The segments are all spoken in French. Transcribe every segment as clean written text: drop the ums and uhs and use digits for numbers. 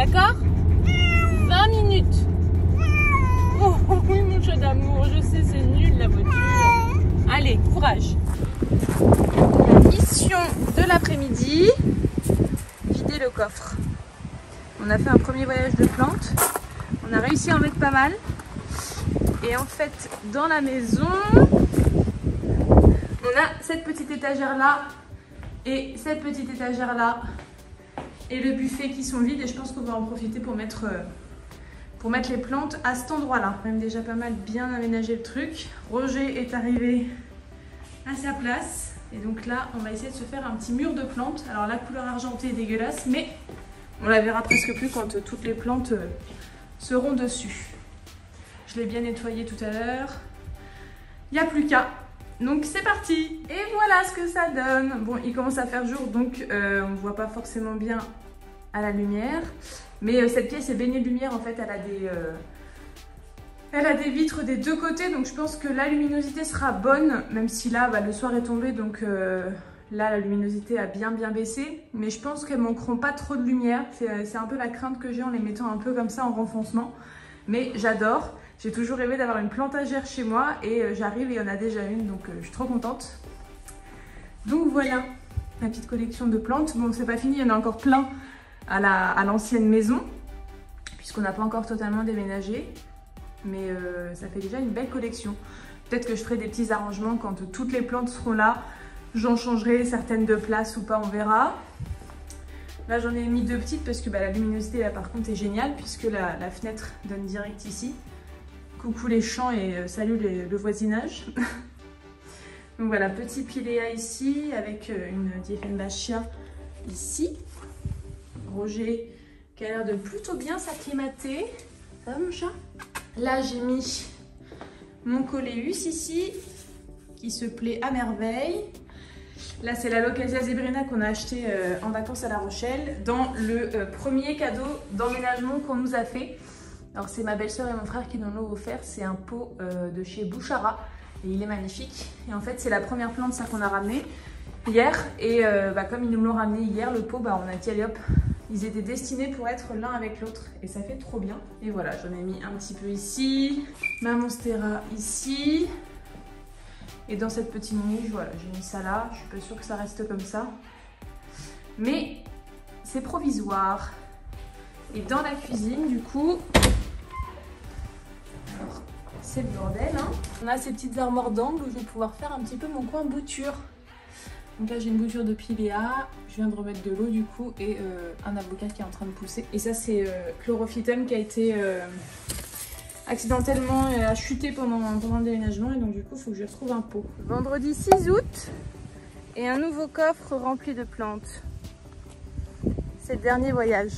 D'accord? 20 minutes. Oh oui, mon chat d'amour, je sais, c'est nul la voiture. Allez, courage. Mission de l'après-midi, vider le coffre. On a fait un premier voyage de plantes. On a réussi à en mettre pas mal. Et en fait, dans la maison, on a cette petite étagère là et cette petite étagère là et le buffet qui sont vides. Et je pense qu'on va en profiter pour mettre les plantes à cet endroit-là. Même déjà pas mal bien aménagé le truc. Roger est arrivé à sa place. Et donc là, on va essayer de se faire un petit mur de plantes. Alors la couleur argentée est dégueulasse, mais on la verra presque plus quand toutes les plantes seront dessus. Je l'ai bien nettoyé tout à l'heure. Il n'y a plus qu'à. Donc c'est parti. Et voilà ce que ça donne. Bon, il commence à faire jour, donc on ne voit pas forcément bien à la lumière. Mais cette pièce est baignée de lumière. En fait, elle a des vitres des deux côtés. Donc je pense que la luminosité sera bonne. Même si là, le soir est tombé. Donc là, la luminosité a bien baissé. Mais je pense qu'elles manqueront pas trop de lumière. C'est un peu la crainte que j'ai en les mettant un peu comme ça en renfoncement. Mais j'adore. J'ai toujours rêvé d'avoir une plantagère chez moi et j'arrive et il y en a déjà une, donc je suis trop contente. Donc voilà, ma petite collection de plantes. Bon, c'est pas fini, il y en a encore plein à l'ancienne maison, puisqu'on n'a pas encore totalement déménagé. Mais ça fait déjà une belle collection. Peut-être que je ferai des petits arrangements quand toutes les plantes seront là. J'en changerai certaines de place ou pas, on verra. Là, j'en ai mis deux petites parce que la luminosité, là, par contre, est géniale, puisque la fenêtre donne direct ici. Coucou les champs et salut le voisinage. Donc voilà, petit piléa ici avec une Dieffenbachia ici. Roger qui a l'air de plutôt bien s'acclimater. Ça va mon chat? Là j'ai mis mon coléus ici qui se plaît à merveille. Là c'est la Locasia zebrina qu'on a acheté en vacances à La Rochelle dans le premier cadeau d'emménagement qu'on nous a fait. Alors c'est ma belle-sœur et mon frère qui nous l'ont offert, c'est un pot de chez Bouchara et il est magnifique. Et en fait c'est la première plante ça qu'on a ramené hier et comme ils nous l'ont ramené hier le pot, on a dit allez hop, ils étaient destinés pour être l'un avec l'autre et ça fait trop bien. Et voilà, j'en ai mis un petit peu ici, ma monstera ici et dans cette petite niche, voilà, j'ai mis ça là, je suis pas sûre que ça reste comme ça. Mais c'est provisoire. Et dans la cuisine du coup, c'est le bordel, hein. On a ces petites armoires d'angle où je vais pouvoir faire un petit peu mon coin bouture. Donc là j'ai une bouture de piléa, je viens de remettre de l'eau du coup et un avocat qui est en train de pousser. Et ça c'est Chlorophytum qui a été accidentellement chuté pendant le déménagement et donc du coup il faut que je retrouve un pot. Vendredi 6 août et un nouveau coffre rempli de plantes. C'est le dernier voyage.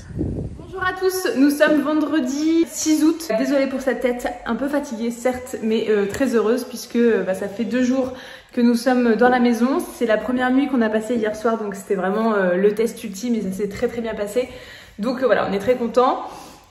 Bonjour à tous, nous sommes vendredi 6 août. Désolée pour cette tête, un peu fatiguée certes, mais très heureuse puisque ça fait 2 jours que nous sommes dans la maison. C'est la première nuit qu'on a passée hier soir, donc c'était vraiment le test ultime et ça s'est très bien passé. Donc voilà, on est très contents.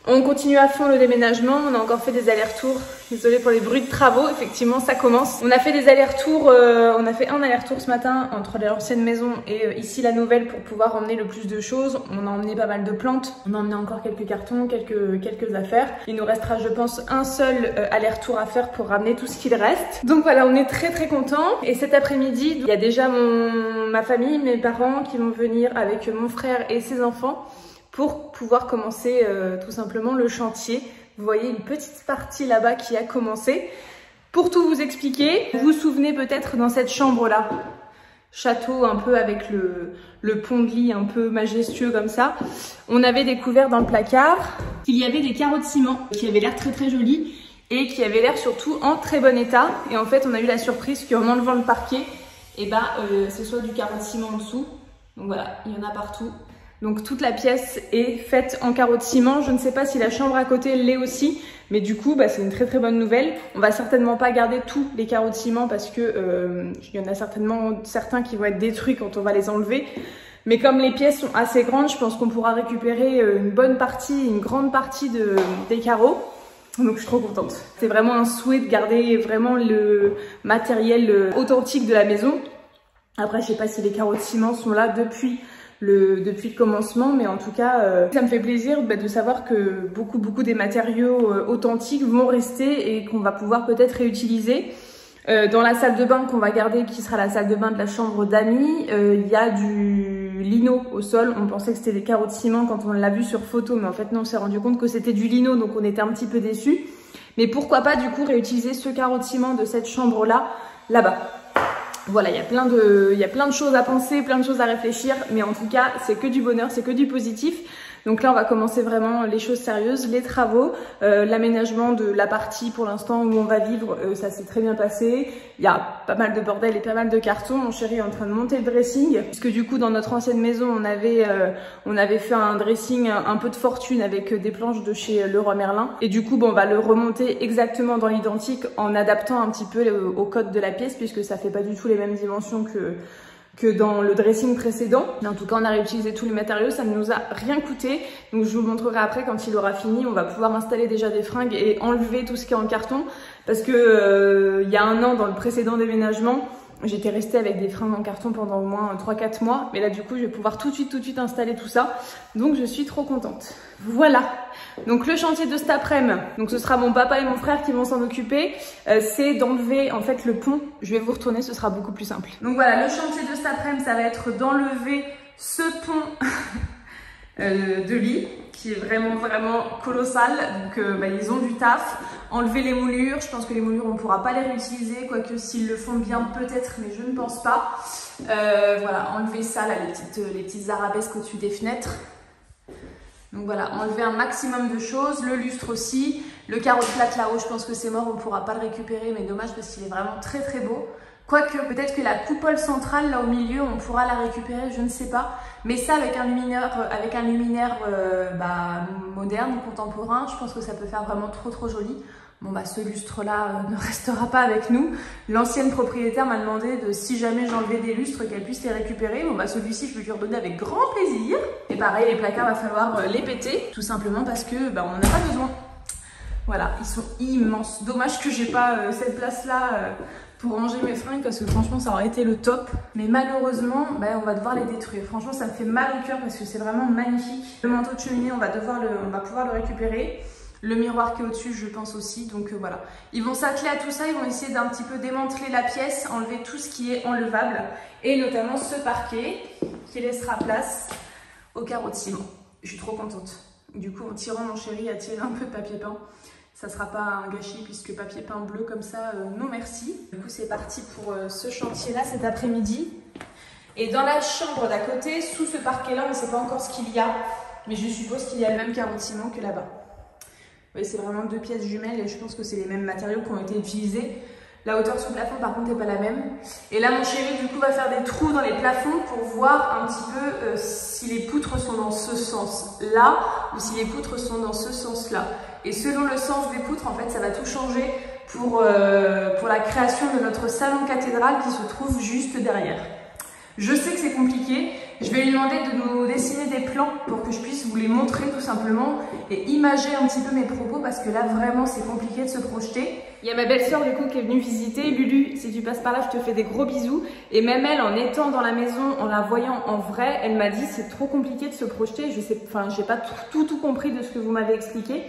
On continue à fond le déménagement, on a encore fait des allers-retours. Désolée pour les bruits de travaux, effectivement ça commence. On a fait des allers-retours, on a fait un aller-retour ce matin entre l'ancienne maison et ici la nouvelle pour pouvoir emmener le plus de choses. On a emmené pas mal de plantes, on a emmené encore quelques cartons, quelques affaires. Il nous restera je pense un seul aller-retour à faire pour ramener tout ce qu'il reste. Donc voilà, on est très contents. Et cet après-midi, il y a déjà ma famille, mes parents qui vont venir avec mon frère et ses enfants pour pouvoir commencer tout simplement le chantier. Vous voyez une petite partie là-bas qui a commencé. Pour tout vous expliquer, vous vous souvenez peut-être dans cette chambre-là, château un peu avec le pont de lit un peu majestueux comme ça, on avait découvert dans le placard qu'il y avait des carreaux de ciment qui avaient l'air très jolis et qui avaient l'air surtout en très bon état. Et en fait, on a eu la surprise qu'en enlevant le parquet, c'est soit du carreau de ciment en dessous. Donc voilà, il y en a partout. Donc toute la pièce est faite en carreaux de ciment. Je ne sais pas si la chambre à côté l'est aussi, mais du coup c'est une très bonne nouvelle. On va certainement pas garder tous les carreaux de ciment parce que il y en a certainement certains qui vont être détruits quand on va les enlever. Mais comme les pièces sont assez grandes, je pense qu'on pourra récupérer une grande partie des carreaux. Donc je suis trop contente. C'est vraiment un souhait de garder vraiment le matériel authentique de la maison. Après je sais pas si les carreaux de ciment sont là depuis depuis le commencement, mais en tout cas ça me fait plaisir de savoir que beaucoup des matériaux authentiques vont rester et qu'on va pouvoir peut-être réutiliser. Dans la salle de bain qu'on va garder, qui sera la salle de bain de la chambre d'amis, il y a du lino au sol. On pensait que c'était des carreaux de ciment quand on l'a vu sur photo, mais en fait non, on s'est rendu compte que c'était du lino, donc on était un petit peu déçus. Mais pourquoi pas du coup réutiliser ce carreau de ciment de cette chambre là-bas. Voilà, il y a plein de choses à penser, plein de choses à réfléchir, mais en tout cas c'est que du bonheur, c'est que du positif. Donc là on va commencer vraiment les choses sérieuses, les travaux, l'aménagement de la partie pour l'instant où on va vivre, ça s'est très bien passé. Il y a pas mal de bordel et pas mal de cartons. Mon chéri est en train de monter le dressing, puisque du coup dans notre ancienne maison on avait fait un dressing un peu de fortune avec des planches de chez Leroy Merlin. Et du coup bon, on va le remonter exactement dans l'identique en adaptant un petit peu au code de la pièce, puisque ça fait pas du tout les mêmes dimensions que dans le dressing précédent. Mais en tout cas on a réutilisé tous les matériaux, ça ne nous a rien coûté. Donc je vous montrerai après quand il aura fini. On va pouvoir installer déjà des fringues et enlever tout ce qui est en carton, parce que il y a un an, dans le précédent déménagement, j'étais restée avec des fringues en carton pendant au moins 3-4 mois. Mais là du coup je vais pouvoir tout de suite installer tout ça. Donc je suis trop contente. Voilà. Donc le chantier de cet après-midi, donc ce sera mon papa et mon frère qui vont s'en occuper, c'est d'enlever en fait le pont. Je vais vous retourner, ce sera beaucoup plus simple. Donc voilà, le chantier de cet après-midi, ça va être d'enlever ce pont de lit qui est vraiment colossal. Donc ils ont du taf. Enlever les moulures, je pense que les moulures on ne pourra pas les réutiliser, quoique s'ils le font bien peut-être, mais je ne pense pas. Voilà, enlever ça là, les petites arabesques au-dessus des fenêtres. Donc voilà, enlever un maximum de choses, le lustre aussi, le carreau de plate là-haut, je pense que c'est mort, on ne pourra pas le récupérer, mais dommage parce qu'il est vraiment très beau. Quoique, peut-être que la coupole centrale là au milieu, on pourra la récupérer, je ne sais pas. Mais ça avec un luminaire moderne, contemporain, je pense que ça peut faire vraiment trop joli. Bon bah ce lustre là ne restera pas avec nous. L'ancienne propriétaire m'a demandé de, si jamais j'enlevais des lustres, qu'elle puisse les récupérer. Bon bah celui-ci je vais lui redonner avec grand plaisir. Et pareil, les placards va falloir les péter, tout simplement parce que on n'en a pas besoin. Voilà, ils sont immenses. Dommage que j'ai pas cette place là pour ranger mes fringues, parce que franchement ça aurait été le top. Mais malheureusement on va devoir les détruire. Franchement ça me fait mal au cœur parce que c'est vraiment magnifique. Le manteau de cheminée on va pouvoir le récupérer. Le miroir qui est au-dessus, je pense aussi. Donc voilà. Ils vont s'atteler à tout ça. Ils vont essayer d'un petit peu démanteler la pièce, enlever tout ce qui est enlevable. Et notamment ce parquet qui laissera place au carreau de ciment. Je suis trop contente. Du coup, en tirant, mon chéri a tiré un peu de papier peint. Ça sera pas un gâchis puisque papier peint bleu comme ça, non merci. Du coup, c'est parti pour ce chantier-là cet après-midi. Et dans la chambre d'à côté, sous ce parquet-là, on ne sait pas encore ce qu'il y a. Mais je suppose qu'il y a le même carreau de ciment que là-bas. Oui, c'est vraiment deux pièces jumelles et je pense que c'est les mêmes matériaux qui ont été utilisés. La hauteur sous plafond par contre n'est pas la même. Et là mon chéri du coup va faire des trous dans les plafonds pour voir un petit peu si les poutres sont dans ce sens-là ou si les poutres sont dans ce sens-là. Et selon le sens des poutres, en fait, ça va tout changer pour la création de notre salon cathédrale qui se trouve juste derrière. Je sais que c'est compliqué, je vais lui demander de nous dessiner des plans pour que je puisse vous les montrer tout simplement et imager un petit peu mes propos parce que là vraiment c'est compliqué de se projeter. Il y a ma belle-sœur du coup qui est venue visiter. Lulu, si tu passes par là, je te fais des gros bisous. Et même elle, en étant dans la maison, en la voyant en vrai, elle m'a dit c'est trop compliqué de se projeter. Je sais, enfin j'ai pas tout compris de ce que vous m'avez expliqué.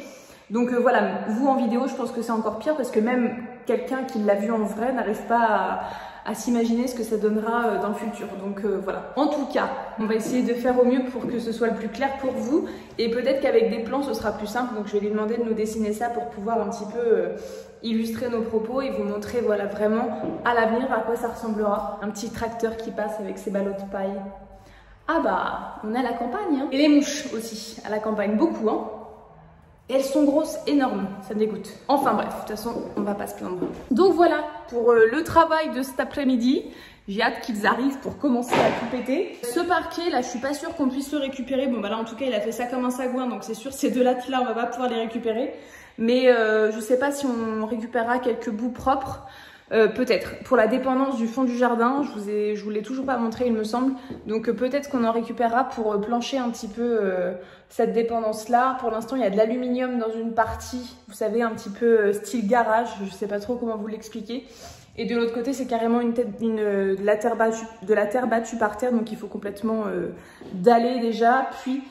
Donc voilà, vous en vidéo, je pense que c'est encore pire parce que même quelqu'un qui l'a vu en vrai n'arrive pas à s'imaginer ce que ça donnera dans le futur. Donc voilà. En tout cas, on va essayer de faire au mieux pour que ce soit le plus clair pour vous. Et peut-être qu'avec des plans, ce sera plus simple. Donc je vais lui demander de nous dessiner ça pour pouvoir un petit peu illustrer nos propos et vous montrer voilà, vraiment à l'avenir à quoi ça ressemblera. Un petit tracteur qui passe avec ses ballots de paille. Ah bah, on est à la campagne. Hein. Et les mouches aussi, à la campagne. Beaucoup, hein. Et elles sont grosses, énormes, ça me dégoûte. Enfin bref, de toute façon, on va pas se plaindre. Donc voilà, pour le travail de cet après-midi. J'ai hâte qu'ils arrivent pour commencer à tout péter. Ce parquet, là, je suis pas sûre qu'on puisse le récupérer. Bon, bah là, en tout cas, il a fait ça comme un sagouin, donc c'est sûr, ces deux lattes-là, on va pas pouvoir les récupérer. Mais je sais pas si on récupérera quelques bouts propres. Peut-être. Pour la dépendance du fond du jardin, je vous l'ai toujours pas montré, il me semble. Donc peut-être qu'on en récupérera pour plancher un petit peu cette dépendance-là. Pour l'instant, il y a de l'aluminium dans une partie, vous savez, un petit peu style garage. Je sais pas trop comment vous l'expliquer. Et de l'autre côté, c'est carrément de la terre battue par terre, donc il faut complètement daller déjà, puis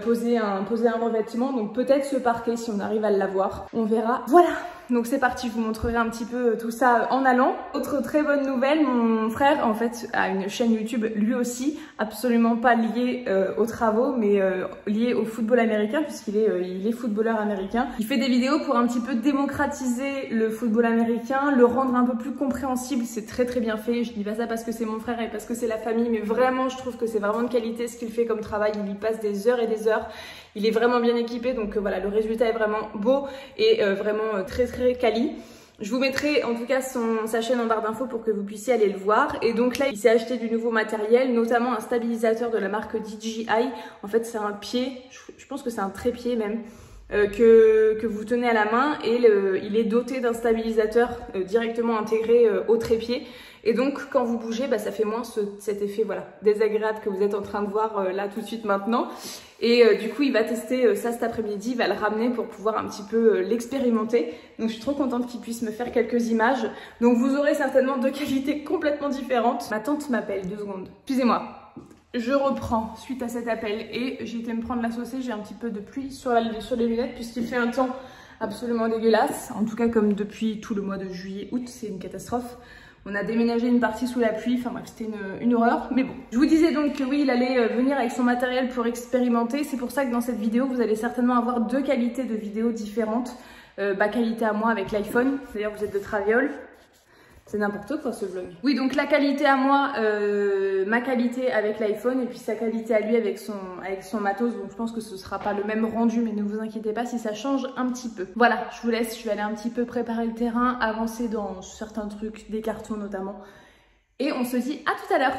poser un revêtement. Donc peut-être ce parquet si on arrive à l'avoir, on verra. Voilà, donc c'est parti, je vous montrerai un petit peu tout ça en allant. Autre très bonne nouvelle, mon frère en fait a une chaîne YouTube lui aussi, absolument pas liée aux travaux, mais liée au football américain, puisqu'il est footballeur américain. Il fait des vidéos pour un petit peu démocratiser le football américain, le rendre un peu plus compréhensible. C'est très très bien fait. Je dis pas ça parce que c'est mon frère et parce que c'est la famille, mais vraiment je trouve que c'est vraiment de qualité ce qu'il fait comme travail. Il y passe des heures et des heures. Il est vraiment bien équipé, donc voilà, le résultat est vraiment beau et vraiment très très quali. Je vous mettrai en tout cas sa chaîne en barre d'infos pour que vous puissiez aller le voir. Et donc là, il s'est acheté du nouveau matériel, notamment un stabilisateur de la marque DJI. En fait, c'est un pied, je pense que c'est un trépied même, que vous tenez à la main, et il est doté d'un stabilisateur directement intégré au trépied. Et donc quand vous bougez, bah, ça fait moins cet effet voilà, désagréable que vous êtes en train de voir là tout de suite maintenant. Et du coup il va tester ça cet après-midi, il va le ramener pour pouvoir un petit peu l'expérimenter. Donc je suis trop contente qu'il puisse me faire quelques images. Donc vous aurez certainement deux qualités complètement différentes. Ma tante m'appelle, 2 secondes. Excusez-moi. Je reprends suite à cet appel et j'ai été me prendre la saucée. J'ai un petit peu de pluie sur les lunettes puisqu'il fait un temps absolument dégueulasse. En tout cas comme depuis tout le mois de juillet-août, c'est une catastrophe. On a déménagé une partie sous la pluie, enfin bref, c'était une horreur, mais bon. Je vous disais donc que oui, il allait venir avec son matériel pour expérimenter. C'est pour ça que dans cette vidéo, vous allez certainement avoir deux qualités de vidéos différentes. Ma qualité à moi avec l'iPhone, c'est-à-dire vous êtes de Traviole. C'est n'importe quoi ce vlog. Oui, donc la qualité à moi, ma qualité avec l'iPhone, et puis sa qualité à lui avec son matos. Donc je pense que ce sera pas le même rendu, mais ne vous inquiétez pas si ça change un petit peu. Voilà, je vous laisse, je vais aller un petit peu préparer le terrain, avancer dans certains trucs, des cartons notamment. Et on se dit à tout à l'heure.